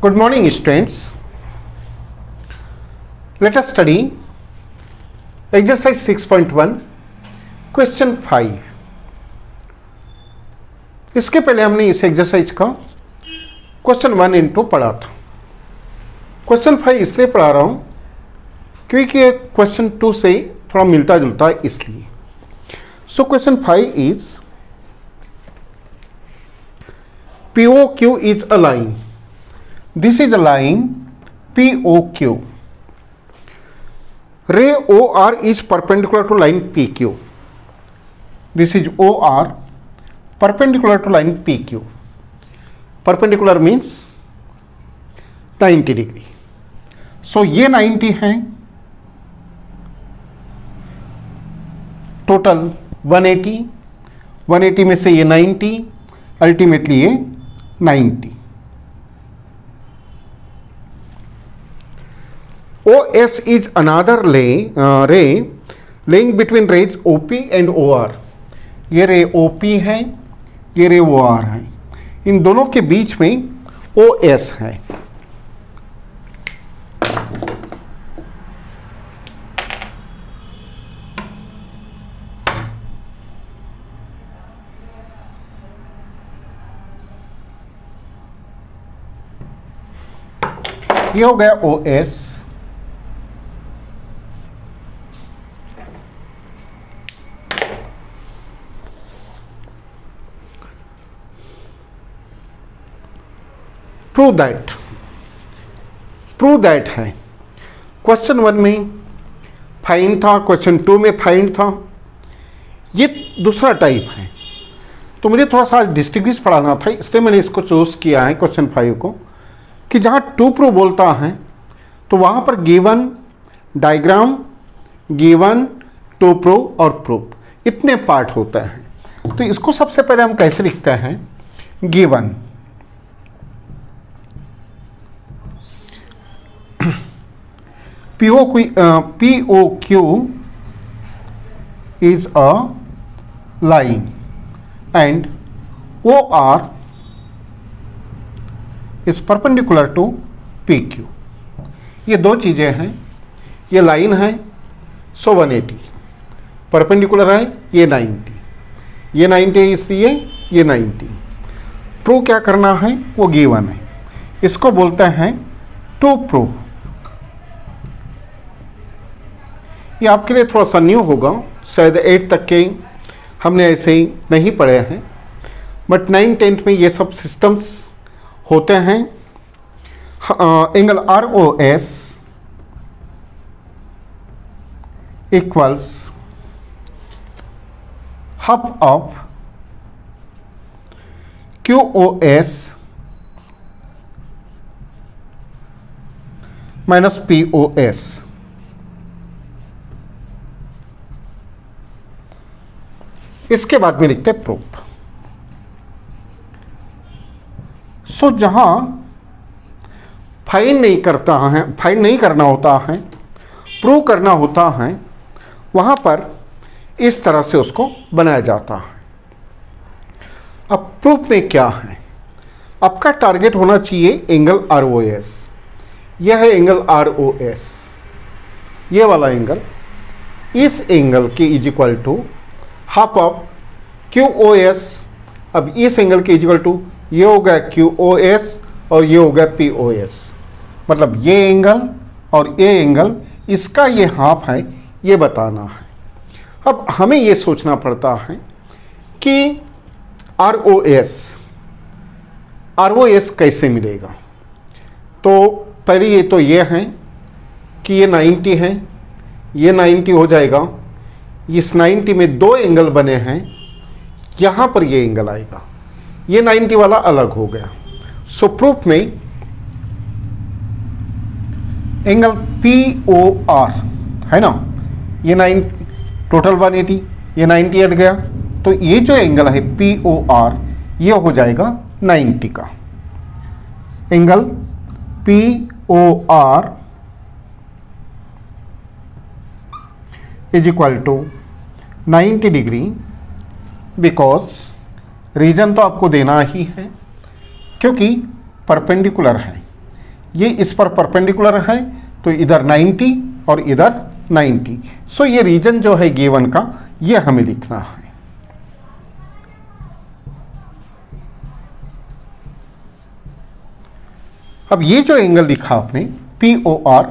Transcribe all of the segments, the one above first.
Good morning, students. Let us study exercise 6.1 question 5. इसके पहले हमने इस एक्सरसाइज का क्वेश्चन 1 इंटू पढ़ा था। क्वेश्चन 5 इसलिए पढ़ा रहा हूं क्योंकि क्वेश्चन 2 से थोड़ा मिलता जुलता है, इसलिए। So question 5 is POQ is a line. This is a line POQ. Ray OR is perpendicular to line PQ. This is OR perpendicular to line PQ. Perpendicular means 90 degree. So ये 90 है, total 180 में से ये 90, ultimately ये 90. OS is another ray laying between rays OP and OR. ये रे OP है, ये रे OR है, इन दोनों के बीच में OS है. ये हो गया OS. प्रूव दैट है. क्वेश्चन 1 में फाइंड था, क्वेश्चन 2 में फाइंड था. ये दूसरा टाइप है, तो मुझे थोड़ा सा डिस्टिंग्विश पढ़ाना था, इसलिए मैंने इसको चूज किया है क्वेश्चन 5 को, कि जहाँ टू प्रूव बोलता है तो वहाँ पर given diagram, given, to prove और प्रूव, इतने पार्ट होते हैं. तो इसको सबसे पहले हम कैसे लिखते हैं? Given. POQ is a line and OR is perpendicular to PQ. ये दो चीज़ें हैं. ये लाइन है, सो 180, परपेंडिकुलर है ये 90, ये 90 है इसलिए ये 90. प्रूव क्या करना है? वो गिवन है, इसको बोलते हैं टू प्रूव. ये आपके लिए थोड़ा सा न्यू होगा, शायद 8 तक के हमने ऐसे ही नहीं पढ़े हैं, बट 9-10 में ये सब सिस्टम्स होते हैं. Angle ROS equals half of QOS minus POS. इसके बाद में लिखते हैं प्रूफ. सो जहां फाइंड नहीं करना होता है, प्रूव करना होता है, वहां पर इस तरह से उसको बनाया जाता है. अब प्रूफ में क्या है? आपका टारगेट होना चाहिए एंगल ROS. यह है एंगल ROS, ये वाला एंगल. इस एंगल के is equal to half of QOS. अब इस एंगल के इक्वल टू ये हो गया QOS और ये हो गया POS. मतलब ये एंगल और ये एंगल, इसका ये हाफ है, ये बताना है. अब हमें ये सोचना पड़ता है कि ROS कैसे मिलेगा. तो पहले ये तो ये है कि ये 90 है, ये 90 हो जाएगा. इस 90 में दो एंगल बने हैं, यहाँ पर ये एंगल आएगा, ये 90 वाला अलग हो गया. सो प्रूफ में एंगल POR है ना, ये 9 टोटल 180, ये 90 हट गया, तो ये जो एंगल है POR ये हो जाएगा 90 का. Angle POR is equal to 90 degree, because reason तो आपको देना ही है क्योंकि परपेंडिकुलर है. ये इस पर परपेंडिकुलर है, तो इधर 90 और इधर 90। सो ये रीजन जो है गिवन का, ये हमें लिखना है। अब ये जो एंगल लिखा आपने POR,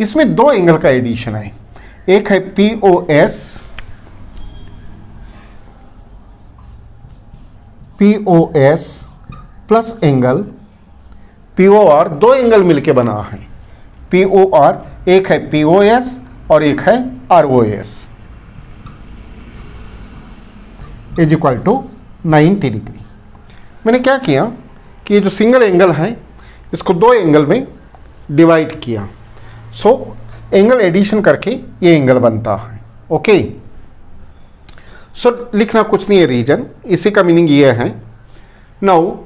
इसमें दो एंगल का एडिशन है। एक है POS प्लस एंगल POR, दो एंगल मिलके बना है POR। एक है POS और एक है ROS is equal to 90 degree. मैंने क्या किया कि ये जो सिंगल एंगल है इसको दो एंगल में डिवाइड किया। सो एंगल एडिशन करके ये एंगल बनता है। ओके, सो लिखना कुछ नहीं है रीजन, इसी का मीनिंग ये है। नाउ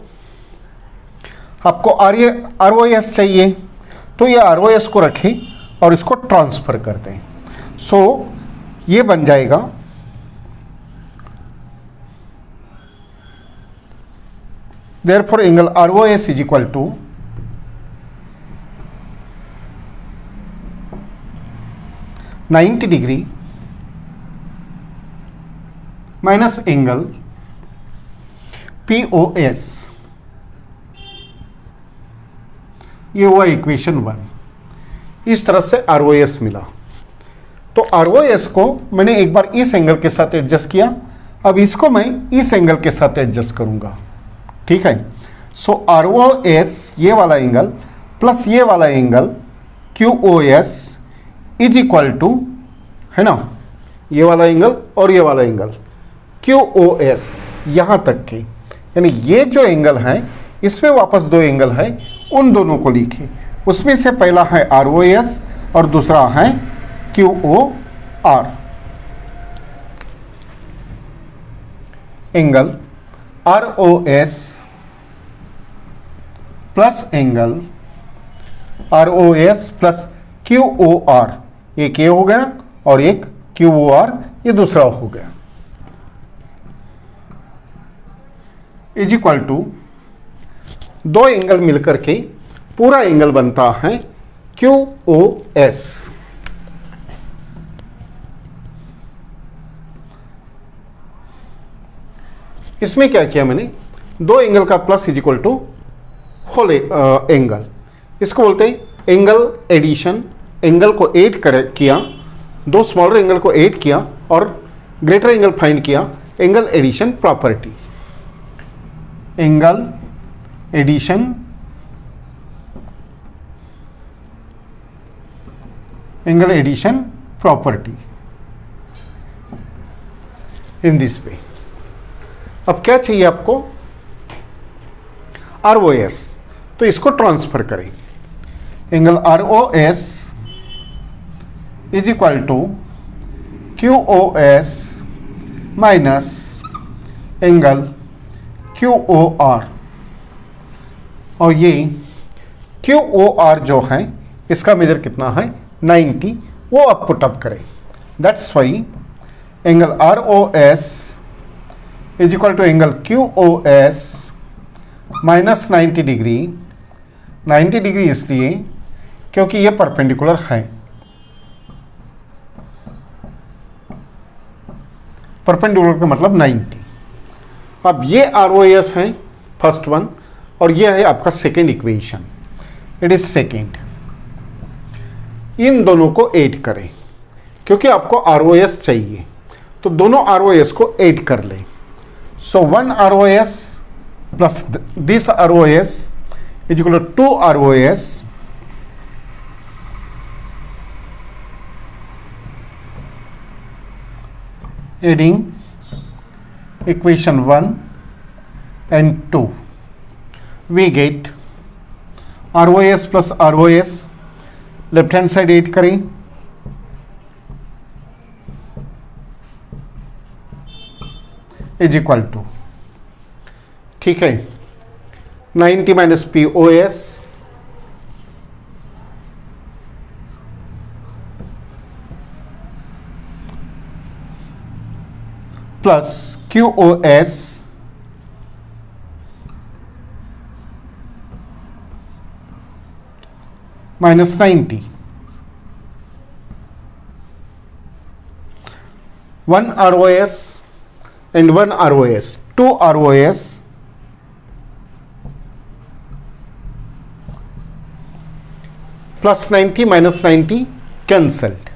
आपको ROS चाहिए, तो ये ROS को रखें और इसको ट्रांसफर कर दें। सो ये बन जाएगा therefore angle ROS is equal to $90 degree minus angle POS। ये हुआ इक्वेशन 1। इस तरह से ROS मिला। तो ROS को मैंने एक बार इस एंगल के साथ एडजस्ट किया, अब इसको मैं इस एंगल के साथ एडजस्ट करूंगा। ठीक है, सो ROS ये वाला एंगल प्लस ये वाला angle QOS is equal to, है ना, ये वाला एंगल और ये वाला एंगल QOS यहाँ तक के, यानी ये जो एंगल है इसमें वापस दो एंगल है, उन दोनों को लिखे। उसमें से पहला है ROS और दूसरा है QOR। Angle ROS plus angle ROS plus QOR, एक ये हो गया और एक QOR ये दूसरा हो गया, इज इक्वल टू दो एंगल मिलकर के पूरा एंगल बनता है QOS। इसमें क्या किया मैंने, दो एंगल का plus is equal to whole angle, इसको बोलते हैं एंगल एडिशन। एंगल को ऐड किया, दो स्मॉलर एंगल को ऐड किया और ग्रेटर एंगल फाइंड किया, angle addition property. Angle addition property in this way. अब क्या चाहिए आपको, ROS, तो इसको ट्रांसफर करें। Angle ROS is equal to QOS minus angle QOR, और ये QOR जो है इसका मेजर कितना है 90, वो आप पुट अप करें। That's why angle ROS is equal to angle QOS minus 90 degree. 90 degree इसलिए क्योंकि ये परपेंडिकुलर है, परपेंडिकुलर का मतलब 90। अब ये ROS है फर्स्ट वन और ये है आपका second equation, it is second. इन दोनों को ऐड करें क्योंकि आपको ROS चाहिए, तो दोनों ROS को ऐड कर लें। So 1 ROS plus this ROS is equal to 2 ROS adding equation 1 and 2, we get ROS plus ROS, left hand side add करें, इज इक्वल टू, ठीक है, 90 minus POS plus QOS minus 90. 1 ROS and 1 ROS, 2 ROS plus 90 minus 90 cancelled,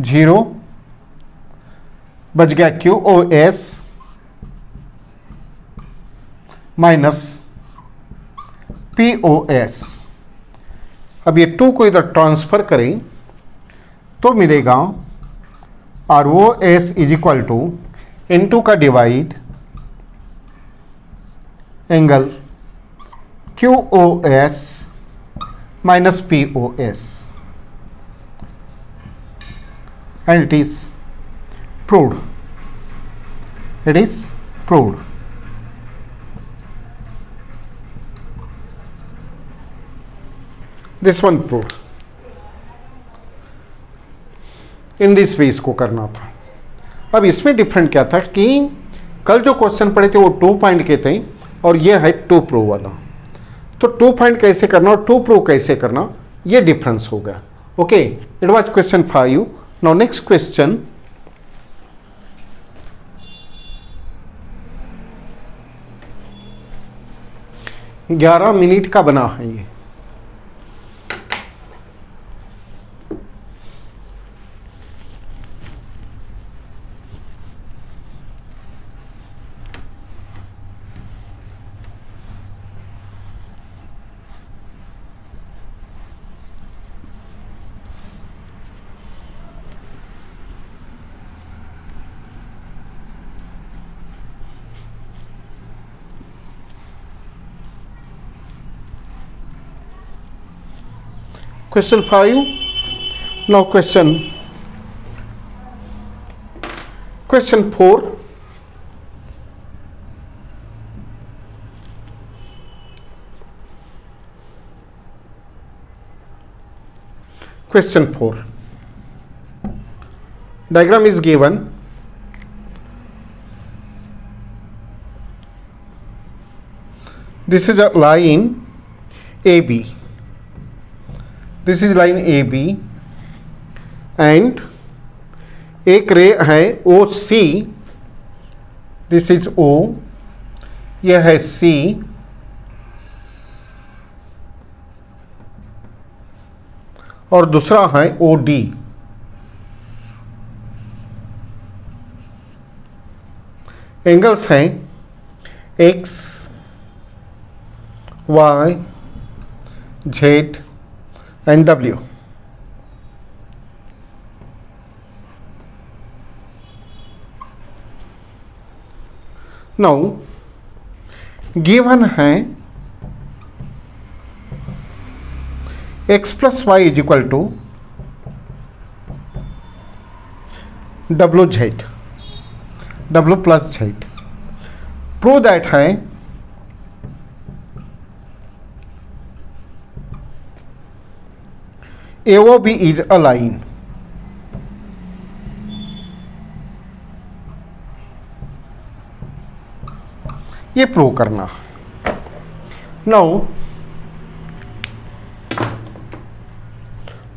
0 बच गया QOS minus POS। अब ये 2 को इधर transfer करें तो मिलेगा ROS is equal to N2 का divide angle QOS minus POS and it is proved. It is proved. This one proved. In this way इसको करना था। अब इसमें डिफरेंट क्या था कि कल जो क्वेश्चन पढ़े थे वो 2 पॉइंट के थे और ये है 2 प्रूव वाला। तो 2 पॉइंट कैसे करना और 2 प्रूव कैसे करना, ये डिफरेंस हो गया। Okay, it was question 5। Now next question, ग्यारह मिनट का बना है ये। Question 5. Now question 4. Question 4. Diagram is given. This is a line AB. This is line AB and एक रे है OC, this is O, यह है C और दूसरा है OD। एंगल्स हैं X, Y, Z and W। Now given है x plus y is equal to WZ, W plus Z। Prove that है AOB is a line। ये प्रूव करना। Now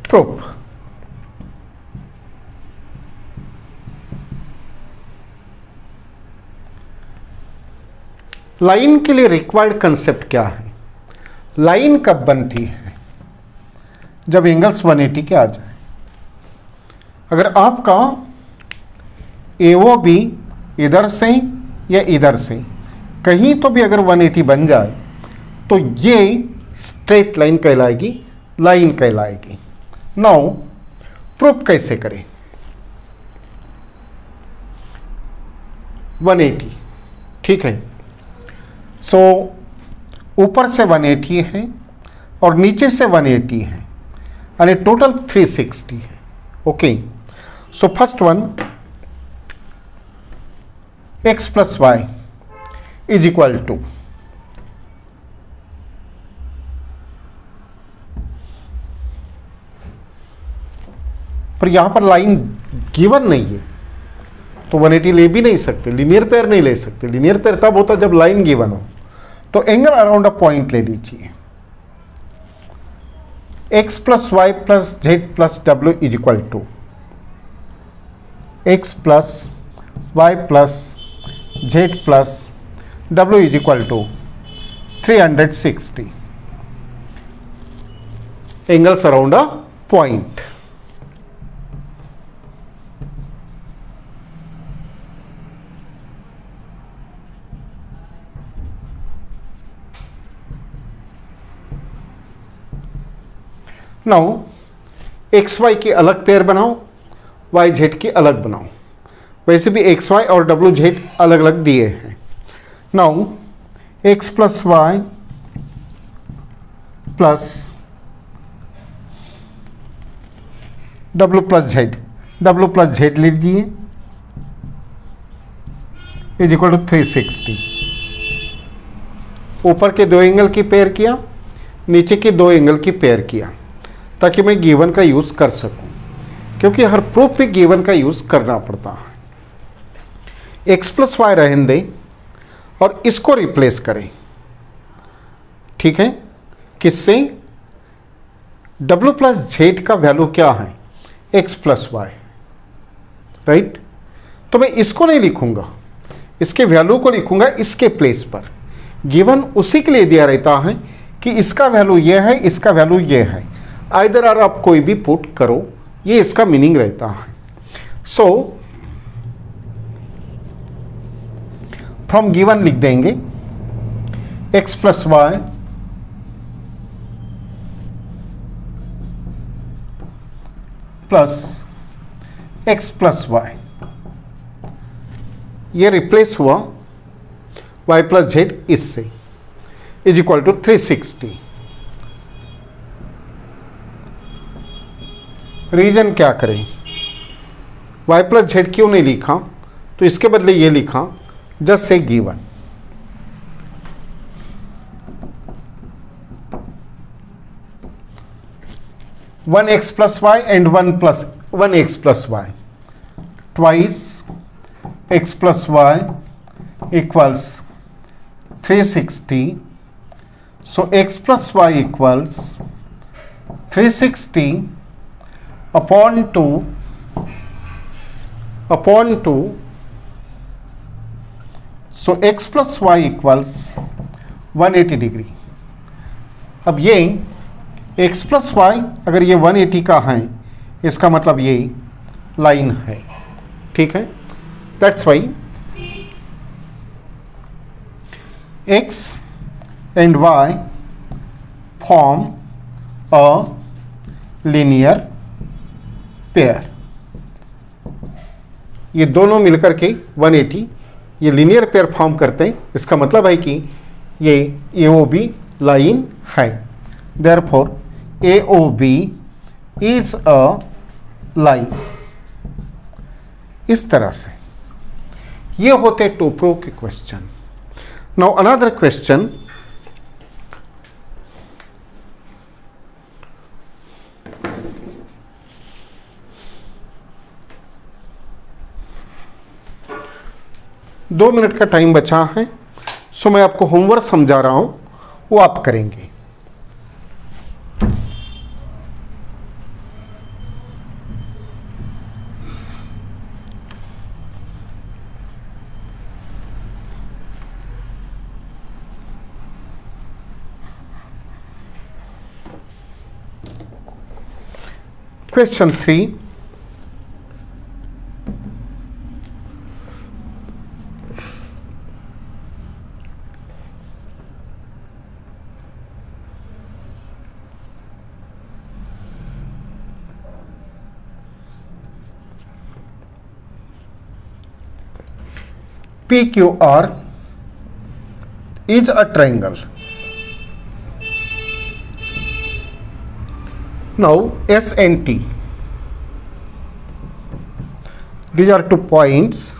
proof. लाइन के लिए रिक्वायर्ड कंसेप्ट क्या है? Line कब बनती है? जब एंगल्स 180 के आ जाए। अगर आपका AOB इधर से या इधर से कहीं तो भी अगर 180 बन जाए तो ये स्ट्रेट लाइन कहलाएगी, लाइन कहलाएगी। नाउ प्रूफ कैसे करें? 180, ठीक है। सो ऊपर से 180 है और नीचे से 180 है यानी टोटल 360 है। Okay, so first one x plus y is equal to पर यहां पर लाइन गिवन नहीं है तो 180 ले भी नहीं सकते, लीनियर पेयर नहीं ले सकते। लीनियर पेयर तब होता जब लाइन गिवन हो। तो एंगल अराउंड अ पॉइंट ले लीजिए। x plus Y plus Z plus W is equal to X plus Y plus Z plus W is equal to 360 angles around a point. Now X Y की अलग pair बनाओ, Y Z की अलग बनाओ। वैसे भी एक्स वाई और डब्ल्यू जेड अलग अलग दिए हैं। Now x plus Y plus डब्ल्यू प्लस जेड लीजिए इज इक्वल टू 360। ऊपर के दो एंगल की पेयर किया, नीचे के दो एंगल की पेयर किया, ताकि मैं गिवन का यूज कर सकूं, क्योंकि हर प्रूफ पे गिवन का यूज करना पड़ता है। एक्स प्लस वाई रहने दें और इसको रिप्लेस करें, ठीक है। किससे? डब्ल्यू प्लस जेड का वैल्यू क्या है? X plus y, right. तो मैं इसको नहीं लिखूंगा, इसके वैल्यू को लिखूंगा इसके प्लेस पर। गिवन उसी के लिए दिया रहता है कि इसका वैल्यू ये है, इसका वैल्यू ये है। आइदर आर आप कोई भी पुट करो, ये इसका मीनिंग रहता है। सो फ्रॉम गिवन लिख देंगे x plus Y plus x plus y, ये रिप्लेस हुआ वाई प्लस जेड इससे, इज इक्वल टू 360। रीजन क्या करें? वाई प्लस जेड क्यों नहीं लिखा? तो इसके बदले ये लिखा जस्ट से given. One x plus y and one x plus y, twice x plus y equals 360। So x plus y equals 360 upon two, so x plus y equals 180 degree. अब ये एक्स प्लस वाई अगर ये 180 का है, इसका मतलब ये लाइन है, ठीक है। That's why x and y form a linear pair. ये दोनों मिलकर के 180 ये लीनियर पेयर फॉर्म करते हैं। इसका मतलब है कि ये AOB लाइन है। Therefore AOB is a line. इस तरह से ये होते टू प्रूफ के क्वेश्चन। नाउ अनदर क्वेश्चन, दो मिनट का टाइम बचा है, सो मैं आपको होमवर्क समझा रहा हूं, वो आप करेंगे। Question 3. PQR is a triangle. Now S and T, these are 2 points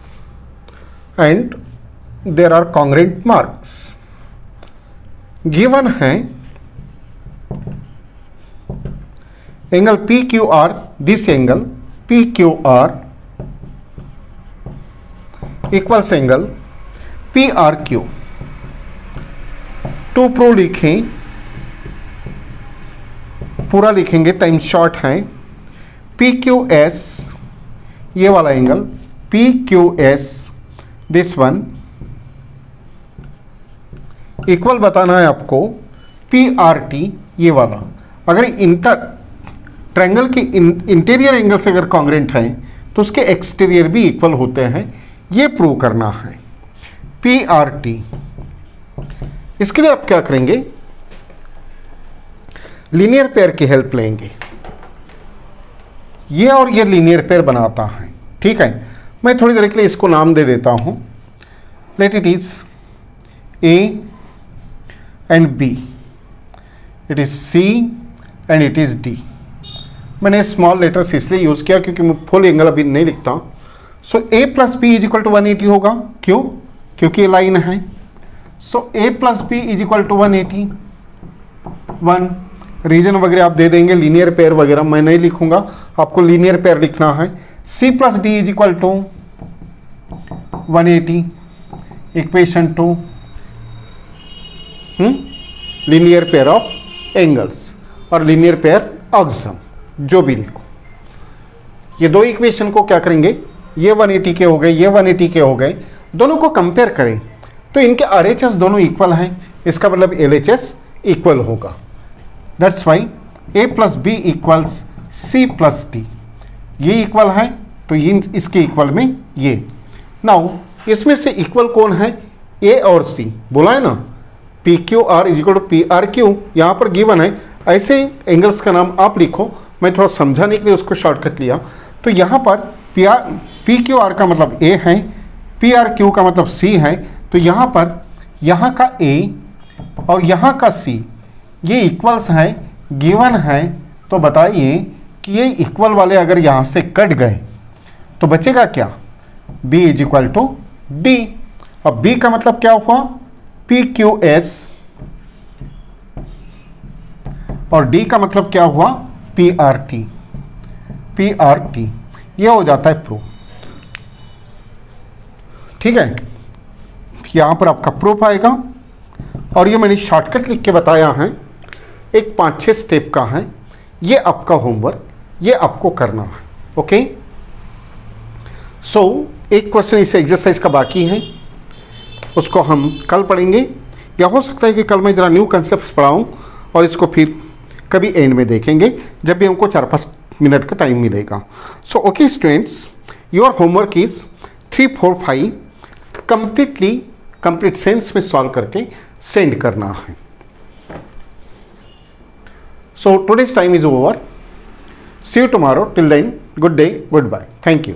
and there are congruent marks. Given है angle PQR, this angle PQR equals angle PRQ. To prove लिखें पूरा लिखेंगे, टाइम शॉर्ट है। पी क्यू एस, ये वाला angle P Q S, this one equal बताना है आपको पी आर टी, ये वाला। अगर ट्रायंगल के इंटीरियर एंगल से अगर कॉन्ग्रेंट है तो उसके एक्सटीरियर भी इक्वल होते हैं, ये प्रूव करना है। पी आर टी, इसके लिए आप क्या करेंगे, लीनियर पेयर की हेल्प लेंगे। ये और ये लीनियर पेयर बनाता है, ठीक है। मैं थोड़ी देर के लिए इसको नाम दे देता हूं, let it is A and B, it is C and it is D. मैंने स्मॉल लेटर्स इसलिए यूज किया क्योंकि मैं फुल एंगल अभी नहीं लिखता। So A plus B is equal to 180 होगा, क्यों, क्योंकि ये लाइन है। So A plus B is equal to 180, 1 reason वगैरह आप दे देंगे, लीनियर पेयर वगैरह मैं नहीं लिखूंगा, आपको लीनियर पेयर लिखना है। C plus D is equal to 180, equation 2, linear pair of angles और लीनियर पेयर ऑक्सम, जो भी लिखो। ये दो इक्वेशन को क्या करेंगे, ये 180 के हो गए, ये 180 के हो गए, दोनों को कंपेयर करें तो इनके RHS दोनों इक्वल हैं, इसका मतलब LHS इक्वल होगा। That's why A plus B equals C plus D, ये इक्वल है तो इसके इक्वल में ये। नाउ इसमें से इक्वल कौन है, A और C, बोला है ना, P Q R is equal to P R Q, यहाँ पर गिवन है। ऐसे एंगल्स का नाम आप लिखो, मैं थोड़ा समझाने के लिए उसको शॉर्टकट लिया। तो यहाँ पर पी क्यू आर का मतलब ए है, पी आर क्यू का मतलब सी है। तो यहाँ पर यहाँ का ए और यहाँ का सी ये इक्वल्स हैं, गिवन है। तो बताइए कि ये इक्वल वाले अगर यहाँ से कट गए तो बचेगा क्या, B is equal to D. अब बी का मतलब क्या हुआ, पी क्यू एस, और डी का मतलब क्या हुआ, P R T, P R T. ये हो जाता है प्रूफ, ठीक है। यहां पर आपका प्रूफ आएगा और ये मैंने शॉर्टकट लिख के बताया है, एक 5-6 स्टेप का है। ये आपका होमवर्क, ये आपको करना है, ओके। सो एक क्वेश्चन इस एक्सरसाइज का बाकी है, उसको हम कल पढ़ेंगे, या हो सकता है कि कल मैं ज़रा न्यू कंसेप्ट पढ़ाऊँ और इसको फिर कभी एंड में देखेंगे जब भी हमको 4-5 मिनट का टाइम मिलेगा। So okay students, your homework is 3, 4, 5 complete sense में सॉल्व करके सेंड करना है। So today's time is over, see you tomorrow, till then good day, good bye, thank you.